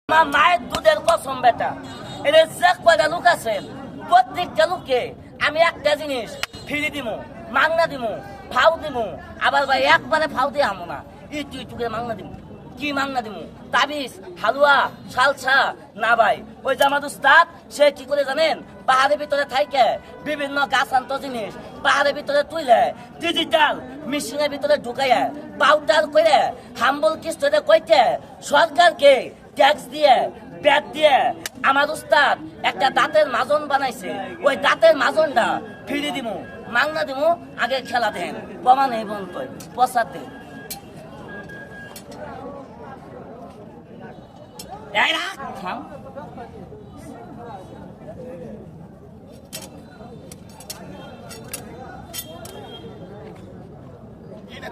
আমার মায়ের দুধের কসম বেটা, এর যে কয়টা লোক আছেন প্রত্যেকটা লোককে আমি একটা জিনিস ফিরি দিমু, মাংনা দিমু, ফাউ দিমু। আবার ভাই একবারে ফাউ দিয়ে আমো না, ইটু ইটু করে মাংনা দিমু। কি মাংনা দিমু? তাবিজ, হালুয়া, সালসা না ভাই। ওই জামাত উস্তাদ সে কি করে জানেন? পাহাড়ের ভিতরে থাইকে বিভিন্ন গাছান্ত জিনিস পাহাড়ের ভিতরে তুইলে ডিজিটাল মেশিনের ভিতরে ঢুকাইয়া পাউডার করে হাম্বল কিস্তিতে কইতে সরকারকে ট্যাক্স দিয়ে ব্যাট দিয়ে আমার উস্তাদ একটা দাঁতের মাজন বানাইছে। ওই দাঁতের মাজনটা ফিরি দিমু, মাংনা দিমু। আগে খেলা দেন, প্রমাণ এই বন্ধ প্রসাদ দেন।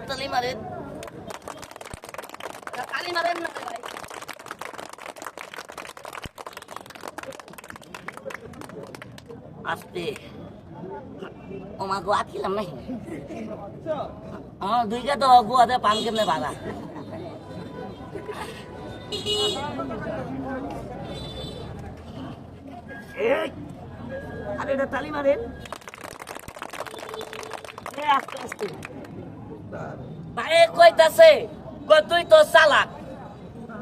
তালি মারেন, তালি মারেন না ভাই। আস্তে ওমা গোয়া খিলাম নাই আমার দুইটা তো গোয়াতে পান কেমনে বাড়া। আরে এটা তালি মারেন আস্তে আস্তে। ভাই কইতাছে তুই তো চালাক,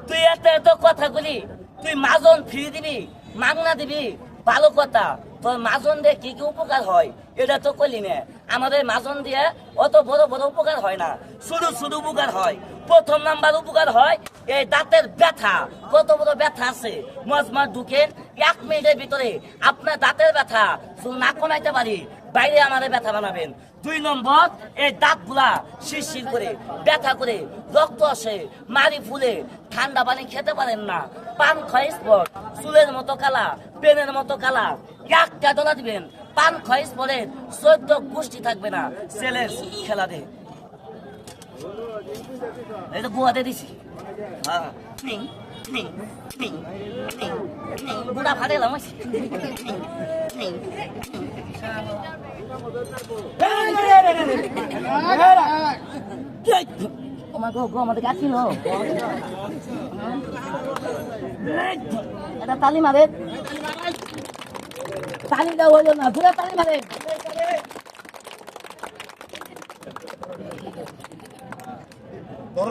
তুই এত এত কথা বলি, তুই মাজন ফ্রি দিবি, মাগনা দিবি, ভালো কথা। তোর মাজন দিয়ে কি কি উপকার হয় এটা তো কইলি না। আমাদের মাজন দিয়ে অত বড় বড় উপকার হয় না, শুধু শুধু উপকার হয়। প্রথম নাম্বার উপকার হয় এই দাঁতের ব্যথা। কত বড় ব্যথা আছে মজমা ঢুকেন 1 মিনিটের ভিতরে আপনার দাঁতের ব্যথা না কমাইতে পারি, বাইরে আমাদের ব্যথা বানাবেন। 2 নম্বর, এই দাঁতগুলা শিরশির করে ব্যথা করে রক্ত আসে, মারি ফুলে, ঠান্ডা পানি খেতে পারেন না, পান ক্ষয় স্পট, চুলের মতো কালা, পেনের মতো কালা। একটা ডলা দিবেন, পান ক্ষয় স্পটের 14 গোষ্ঠী থাকবে না। ছেলের খেলা দে, এটা গুয়াতে দিছি। হ্যাঁ বুড়া ফাটে এলাম আমাদের গাছিল এটা তালি মারে, তালি দেওয়া হইল না, ঘুরে তালি মারে।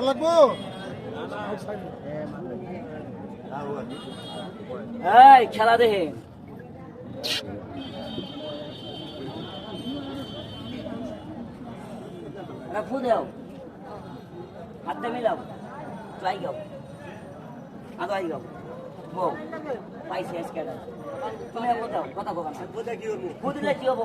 লাগবো এই খেলা দেখে ফু দেও, হাতে মিলাও, ট্রাই গাও, আগে আই গাও, বউ পাইছে আজকে। তুমি কোথাও কথা বলো না, ফু দিলে কি হবো?